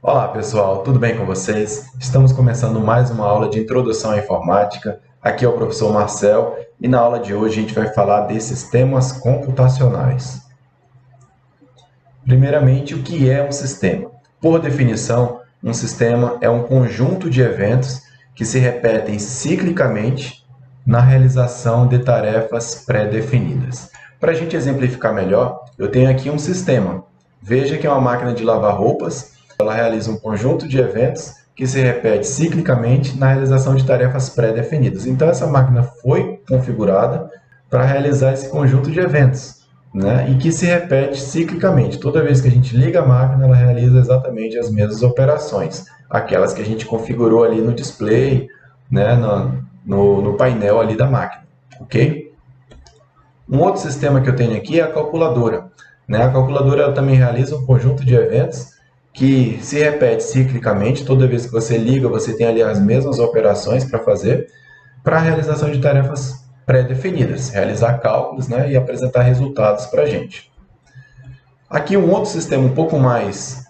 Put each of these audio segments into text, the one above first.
Olá pessoal, tudo bem com vocês? Estamos começando mais uma aula de Introdução à Informática. Aqui é o professor Marcel e na aula de hoje a gente vai falar de sistemas computacionais. Primeiramente, o que é um sistema? Por definição, um sistema é um conjunto de eventos que se repetem ciclicamente na realização de tarefas pré-definidas. Para a gente exemplificar melhor, eu tenho aqui um sistema. Veja que é uma máquina de lavar roupas. Ela realiza um conjunto de eventos que se repete ciclicamente na realização de tarefas pré-definidas. Então, essa máquina foi configurada para realizar esse conjunto de eventos, né? E que se repete ciclicamente. Toda vez que a gente liga a máquina, ela realiza exatamente as mesmas operações, aquelas que a gente configurou ali no display, né? no painel ali da máquina, ok? Um outro sistema que eu tenho aqui é a calculadora, né? A calculadora ela também realiza um conjunto de eventos que se repete ciclicamente. Toda vez que você liga, você tem ali as mesmas operações para fazer, para a realização de tarefas pré-definidas, realizar cálculos, né, e apresentar resultados para a gente. Aqui um outro sistema um pouco mais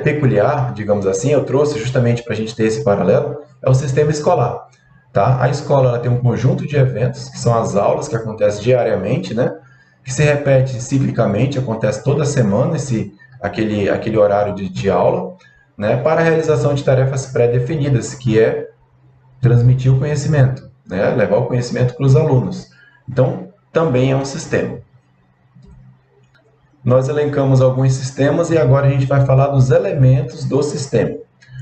peculiar, digamos assim, eu trouxe justamente para a gente ter esse paralelo, é o sistema escolar. Tá? A escola ela tem um conjunto de eventos, que são as aulas que acontecem diariamente, né, que se repete ciclicamente, acontece toda semana aquele horário de aula, né, para a realização de tarefas pré-definidas, que é transmitir o conhecimento, né, levar o conhecimento para os alunos. Então, também é um sistema. Nós elencamos alguns sistemas e agora a gente vai falar dos elementos do sistema.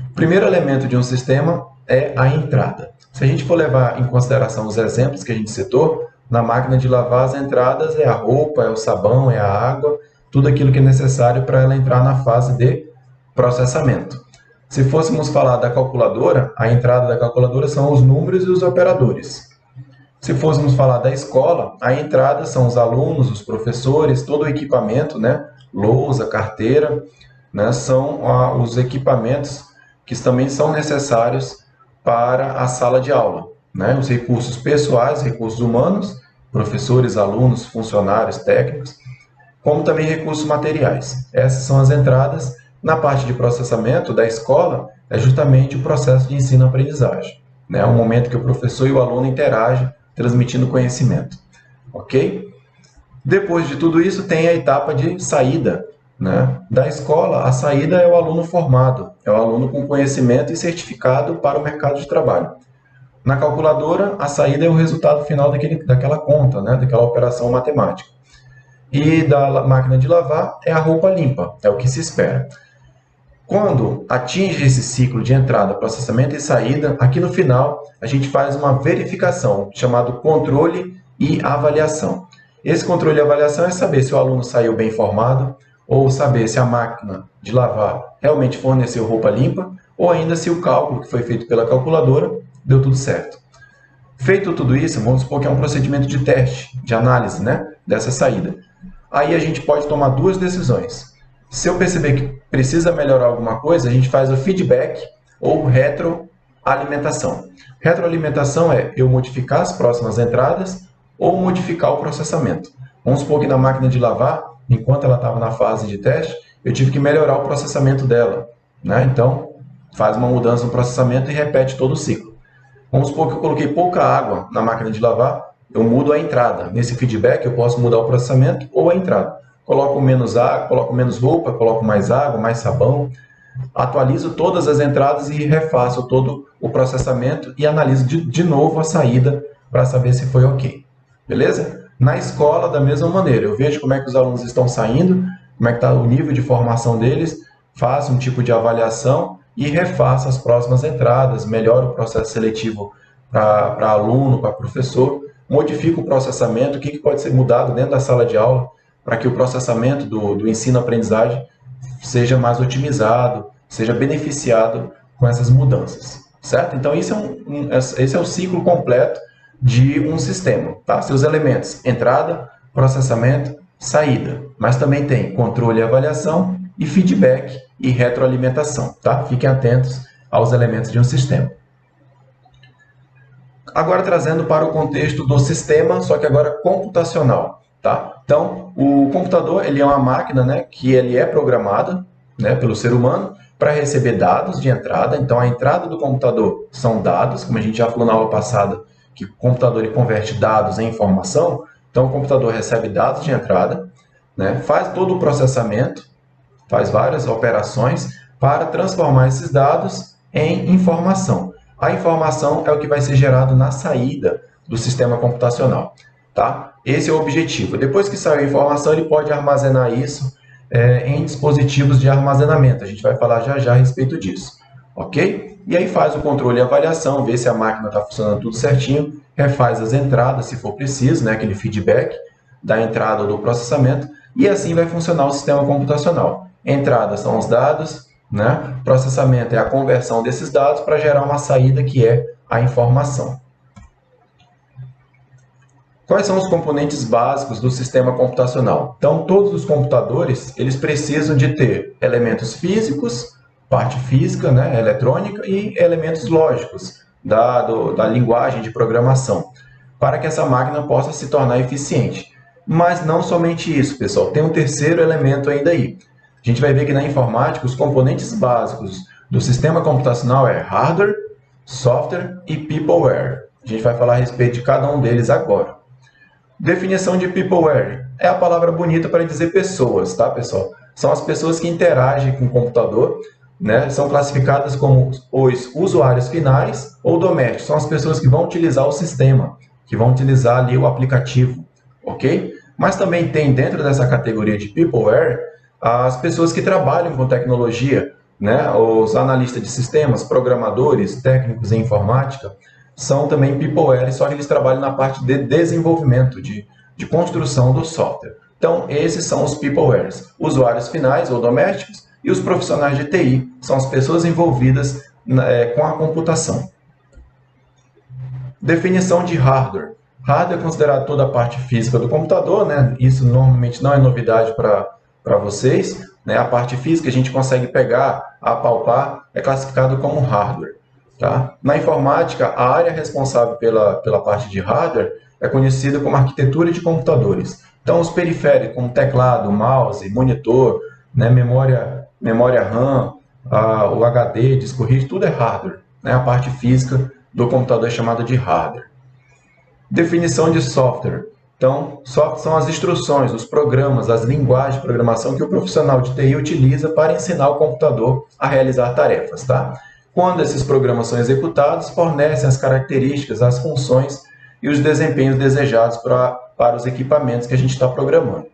O primeiro elemento de um sistema é a entrada. Se a gente for levar em consideração os exemplos que a gente citou, na máquina de lavar as entradas é a roupa, é o sabão, é a água, tudo aquilo que é necessário para ela entrar na fase de processamento. Se fôssemos falar da calculadora, a entrada da calculadora são os números e os operadores. Se fôssemos falar da escola, a entrada são os alunos, os professores, todo o equipamento, né? Lousa, carteira, né? São os equipamentos que também são necessários para a sala de aula, né? Os recursos pessoais, recursos humanos, professores, alunos, funcionários, técnicos, como também recursos materiais. Essas são as entradas. Na parte de processamento da escola, é justamente o processo de ensino-aprendizagem, né? O momento que o professor e o aluno interagem, transmitindo conhecimento, ok? Depois de tudo isso, tem a etapa de saída, né? Da escola. A saída é o aluno formado, é o aluno com conhecimento e certificado para o mercado de trabalho. Na calculadora, a saída é o resultado final daquela conta, né? Daquela operação matemática. E da máquina de lavar é a roupa limpa, é o que se espera. Quando atinge esse ciclo de entrada, processamento e saída, aqui no final a gente faz uma verificação, chamado controle e avaliação. Esse controle e avaliação é saber se o aluno saiu bem formado, ou saber se a máquina de lavar realmente forneceu roupa limpa, ou ainda se o cálculo que foi feito pela calculadora deu tudo certo. Feito tudo isso, vamos supor que é um procedimento de teste, de análise, né, dessa saída. Aí a gente pode tomar duas decisões. Se eu perceber que precisa melhorar alguma coisa, a gente faz o feedback ou retroalimentação. Retroalimentação é eu modificar as próximas entradas ou modificar o processamento. Vamos supor que na máquina de lavar, enquanto ela estava na fase de teste, eu tive que melhorar o processamento dela, né? Então, faz uma mudança no processamento e repete todo o ciclo. Vamos supor que eu coloquei pouca água na máquina de lavar, eu mudo a entrada. Nesse feedback eu posso mudar o processamento ou a entrada. Coloco menos água, coloco menos roupa, coloco mais água, mais sabão, atualizo todas as entradas e refaço todo o processamento e analiso de novo a saída para saber se foi ok. Beleza? Na escola, da mesma maneira, eu vejo como é que os alunos estão saindo, como é que está o nível de formação deles, faço um tipo de avaliação e refaço as próximas entradas, melhoro o processo seletivo para aluno, para professor, modifico o processamento, o que pode ser mudado dentro da sala de aula para que o processamento do ensino-aprendizagem seja mais otimizado, seja beneficiado com essas mudanças, certo? Então, esse é o ciclo completo de um sistema, tá? Seus elementos: entrada, processamento, saída, mas também tem controle e avaliação e feedback e retroalimentação, tá? Fiquem atentos aos elementos de um sistema. Agora trazendo para o contexto do sistema, só que agora computacional, tá? Então, o computador ele é uma máquina, né, que ele é programada, né, pelo ser humano para receber dados de entrada. Então, a entrada do computador são dados, como a gente já falou na aula passada, que o computador ele converte dados em informação. Então, o computador recebe dados de entrada, né, faz todo o processamento, faz várias operações para transformar esses dados em informação. A informação é o que vai ser gerado na saída do sistema computacional. Tá? Esse é o objetivo. Depois que saiu a informação, ele pode armazenar isso em dispositivos de armazenamento. A gente vai falar já já a respeito disso. Ok? E aí faz o controle e avaliação, vê se a máquina está funcionando tudo certinho, refaz as entradas, se for preciso, né, aquele feedback da entrada ou do processamento, e assim vai funcionar o sistema computacional. Entrada são os dados, né? Processamento é a conversão desses dados para gerar uma saída que é a informação. Quais são os componentes básicos do sistema computacional? Então, todos os computadores eles precisam de ter elementos físicos, parte física, né, eletrônica, e elementos lógicos da linguagem de programação, para que essa máquina possa se tornar eficiente. Mas não somente isso, pessoal, tem um terceiro elemento ainda aí. A gente vai ver que na informática os componentes básicos do sistema computacional é hardware, software e peopleware. A gente vai falar a respeito de cada um deles agora. Definição de peopleware é a palavra bonita para dizer pessoas, tá, pessoal? São as pessoas que interagem com o computador, né? São classificadas como os usuários finais ou domésticos. São as pessoas que vão utilizar o sistema, que vão utilizar ali o aplicativo, ok? Mas também tem dentro dessa categoria de peopleware as pessoas que trabalham com tecnologia, né? Os analistas de sistemas, programadores, técnicos em informática, são também peopleware, só que eles trabalham na parte de desenvolvimento, de construção do software. Então, esses são os peoplewares, usuários finais ou domésticos, e os profissionais de TI, são as pessoas envolvidas com a computação. Definição de hardware. Hardware é considerado toda a parte física do computador, né? Isso normalmente não é novidade para vocês, né? A parte física a gente consegue pegar, apalpar, é classificado como hardware. Tá? Na informática, a área responsável pela parte de hardware é conhecida como arquitetura de computadores. Então, os periféricos, como teclado, mouse, monitor, né, memória RAM, o HD, disco rígido, tudo é hardware. Né? A parte física do computador é chamada de hardware. Definição de software. Então, software são as instruções, os programas, as linguagens de programação que o profissional de TI utiliza para ensinar o computador a realizar tarefas. Tá? Quando esses programas são executados, fornecem as características, as funções e os desempenhos desejados para os equipamentos que a gente está programando.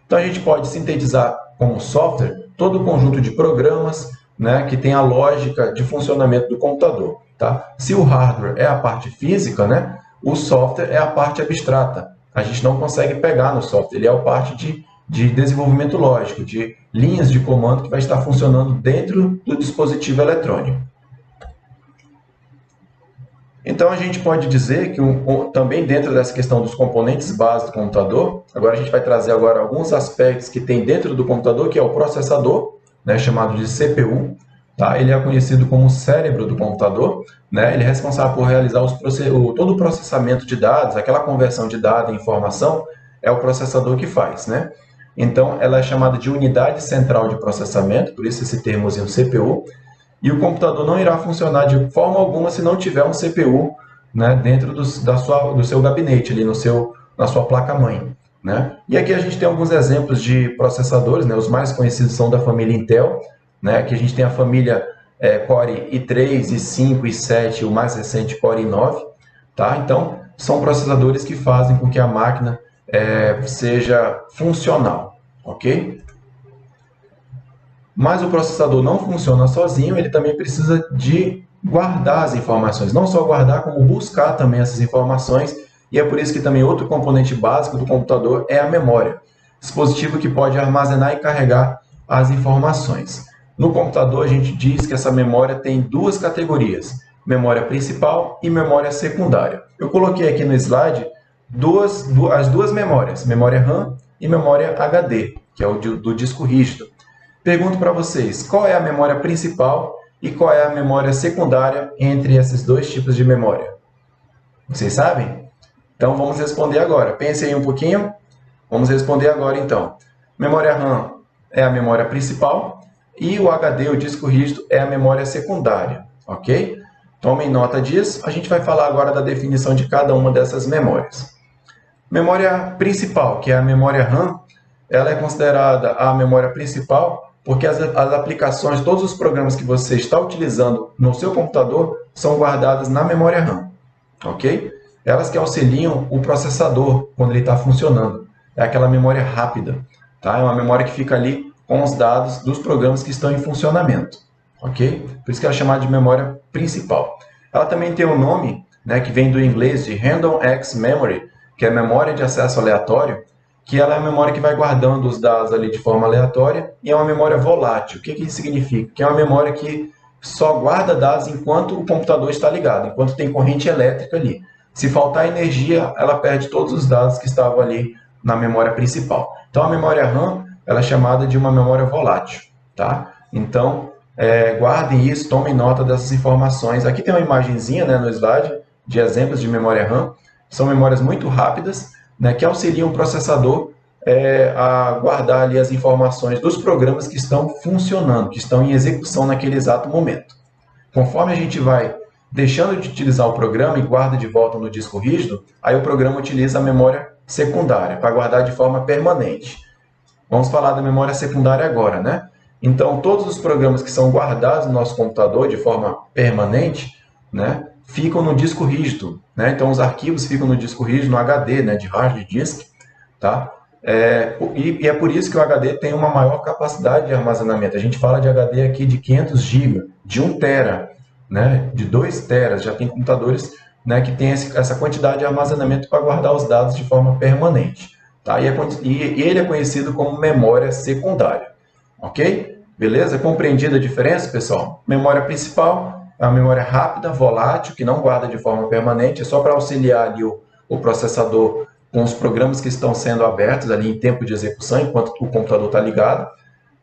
Então, a gente pode sintetizar como software todo o conjunto de programas, né, que tem a lógica de funcionamento do computador. Tá? Se o hardware é a parte física, né, o software é a parte abstrata. A gente não consegue pegar no software, ele é a parte de desenvolvimento lógico, de linhas de comando que vai estar funcionando dentro do dispositivo eletrônico. Então, a gente pode dizer que também dentro dessa questão dos componentes básicos do computador, agora a gente vai trazer agora alguns aspectos que tem dentro do computador, que é o processador, né, chamado de CPU. Tá? Ele é conhecido como o cérebro do computador. Né? Ele é responsável por realizar todo o processamento de dados, aquela conversão de dados em informação, é o processador que faz. Né? Então, ela é chamada de unidade central de processamento, por isso esse termozinho CPU. E o computador não irá funcionar de forma alguma se não tiver um CPU, né, dentro do seu gabinete, ali na sua placa-mãe. Né? E aqui a gente tem alguns exemplos de processadores, né? Os mais conhecidos são da família Intel, né? Aqui a gente tem a família Core i3, i5, i7, o mais recente Core i9. Tá? Então, são processadores que fazem com que a máquina seja funcional. Ok? Mas o processador não funciona sozinho, ele também precisa de guardar as informações. Não só guardar, como buscar também essas informações. E é por isso que também outro componente básico do computador é a memória. Dispositivo que pode armazenar e carregar as informações. No computador, a gente diz que essa memória tem duas categorias. Memória principal e memória secundária. Eu coloquei aqui no slide as duas memórias. Memória RAM e memória HD, que é o do disco rígido. Pergunto para vocês, qual é a memória principal e qual é a memória secundária entre esses dois tipos de memória? Vocês sabem? Então, vamos responder agora. Pensem aí um pouquinho. Vamos responder agora, então. Memória RAM é a memória principal e o HD, o disco rígido, é a memória secundária, ok? Tomem nota disso. A gente vai falar agora da definição de cada uma dessas memórias. Memória principal, que é a memória RAM, ela é considerada a memória principal porque as aplicações, todos os programas que você está utilizando no seu computador são guardadas na memória RAM, ok? Elas que auxiliam o processador quando ele está funcionando. É aquela memória rápida, tá? É uma memória que fica ali com os dados dos programas que estão em funcionamento, ok? Por isso que ela é chamada de memória principal. Ela também tem um nome, né, que vem do inglês de Random Access Memory, que é memória de acesso aleatório, que ela é a memória que vai guardando os dados ali de forma aleatória e é uma memória volátil. O que isso significa? Que é uma memória que só guarda dados enquanto o computador está ligado, enquanto tem corrente elétrica ali. Se faltar energia, ela perde todos os dados que estavam ali na memória principal. Então, a memória RAM ela é chamada de uma memória volátil, tá? Então, guardem isso, tomem nota dessas informações. Aqui tem uma imagenzinha, né, no slide de exemplos de memória RAM. São memórias muito rápidas, né, que auxiliam o processador a guardar ali as informações dos programas que estão funcionando, que estão em execução naquele exato momento. Conforme a gente vai deixando de utilizar o programa e guarda de volta no disco rígido, aí o programa utiliza a memória secundária para guardar de forma permanente. Vamos falar da memória secundária agora, né? Então, todos os programas que são guardados no nosso computador de forma permanente, né, ficam no disco rígido, né? Então, os arquivos ficam no disco rígido, no HD, né, de hard disk, tá? E é por isso que o HD tem uma maior capacidade de armazenamento. A gente fala de HD aqui de 500 GB, de 1 tera, né, de 2 teras. Já tem computadores, né, que tem essa quantidade de armazenamento para guardar os dados de forma permanente. Tá? E ele é conhecido como memória secundária. Ok? Beleza? Compreendida a diferença, pessoal? Memória principal é uma memória rápida, volátil, que não guarda de forma permanente, é só para auxiliar ali o processador com os programas que estão sendo abertos ali em tempo de execução, enquanto o computador está ligado.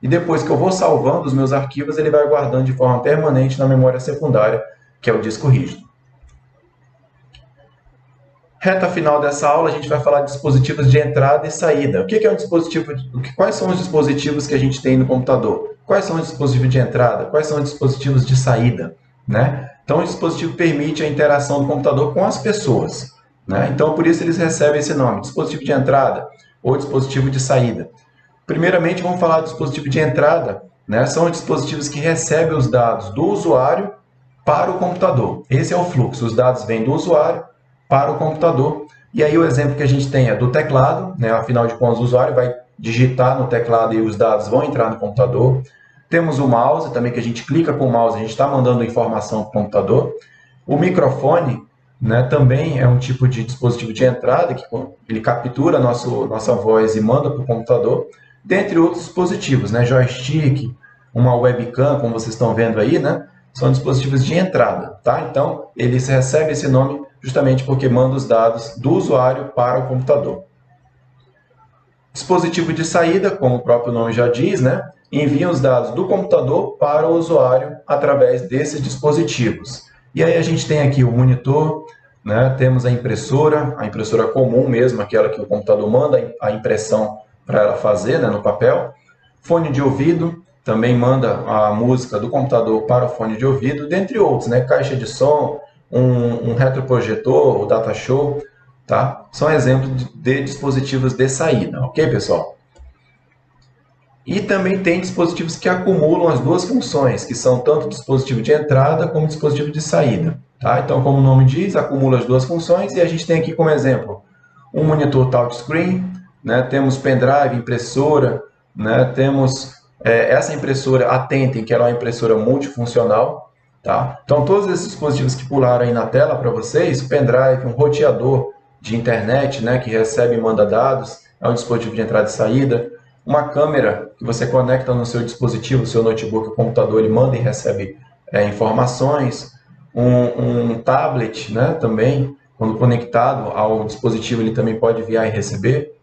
E depois que eu vou salvando os meus arquivos, ele vai guardando de forma permanente na memória secundária, que é o disco rígido. Reta final dessa aula, a gente vai falar de dispositivos de entrada e saída. O que é um dispositivo? Quais são os dispositivos que a gente tem no computador? Quais são os dispositivos de entrada? Quais são os dispositivos de saída? Né? Então, o dispositivo permite a interação do computador com as pessoas. Né? Então, por isso eles recebem esse nome, dispositivo de entrada ou dispositivo de saída. Primeiramente, vamos falar do dispositivo de entrada. Né? São os dispositivos que recebem os dados do usuário para o computador. Esse é o fluxo. Os dados vêm do usuário para o computador. E aí o exemplo que a gente tem é do teclado, né? Afinal de contas, o usuário vai digitar no teclado e os dados vão entrar no computador. Temos o mouse, também que a gente clica com o mouse, a gente está mandando informação para o computador. O microfone, né, também é um tipo de dispositivo de entrada, que ele captura nossa voz e manda para o computador, dentre outros dispositivos, né, joystick, uma webcam, como vocês estão vendo aí, né, são dispositivos de entrada. Tá? Então, eles recebem esse nome justamente porque manda os dados do usuário para o computador. Dispositivo de saída, como o próprio nome já diz, né, envia os dados do computador para o usuário através desses dispositivos. E aí a gente tem aqui o monitor, né, temos a impressora comum mesmo, aquela que o computador manda a impressão para ela fazer, né, no papel. Fone de ouvido, também manda a música do computador para o fone de ouvido, dentre outros, né, caixa de som, um retroprojetor, o data show, tá? São exemplos de dispositivos de saída, ok, pessoal? E também tem dispositivos que acumulam as duas funções, que são tanto dispositivo de entrada como dispositivo de saída. Tá? Então, como o nome diz, acumula as duas funções e a gente tem aqui como exemplo um monitor touchscreen, né? Temos pendrive, impressora, né? Temos essa impressora Atentem, que ela é uma impressora multifuncional. Tá? Então, todos esses dispositivos que pularam aí na tela para vocês, pendrive, um roteador de internet, né? Que recebe e manda dados, é um dispositivo de entrada e saída. Uma câmera que você conecta no seu dispositivo, no seu notebook, o computador, ele manda e recebe informações. Um tablet, né, também, quando conectado ao dispositivo, ele também pode enviar e receber.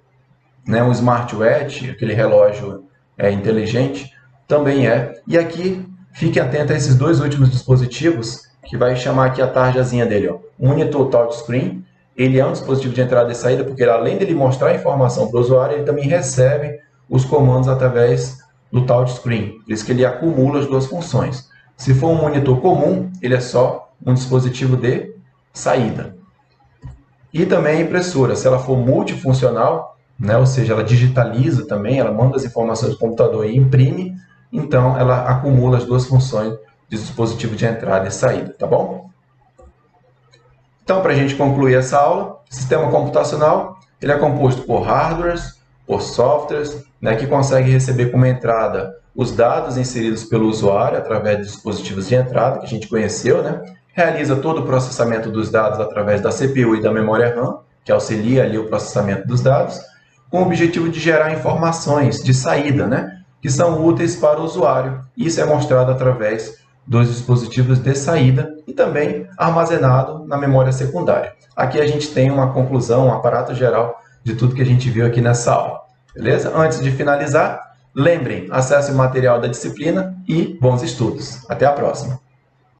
Né, um smartwatch, aquele relógio inteligente, também é. E aqui, fique atento a esses dois últimos dispositivos, que vai chamar aqui a tarjazinha dele, ó. Monitor touchscreen. Ele é um dispositivo de entrada e saída, porque além dele mostrar a informação para o usuário, ele também recebe os comandos através do touchscreen, por isso que ele acumula as duas funções. Se for um monitor comum, ele é só um dispositivo de saída. E também a impressora, se ela for multifuncional, né, ou seja, ela digitaliza também, ela manda as informações do computador e imprime, então ela acumula as duas funções de dispositivo de entrada e saída, tá bom? Então, para a gente concluir essa aula, o sistema computacional ele é composto por hardwares, por softwares, né, que conseguem receber como entrada os dados inseridos pelo usuário através dos dispositivos de entrada, que a gente conheceu, né? Realiza todo o processamento dos dados através da CPU e da memória RAM, que auxilia ali o processamento dos dados, com o objetivo de gerar informações de saída, né, que são úteis para o usuário. Isso é mostrado através dos dispositivos de saída e também armazenado na memória secundária. Aqui a gente tem uma conclusão, um aparato geral de tudo que a gente viu aqui nessa aula. Beleza? Antes de finalizar, lembrem, acesse o material da disciplina e bons estudos. Até a próxima!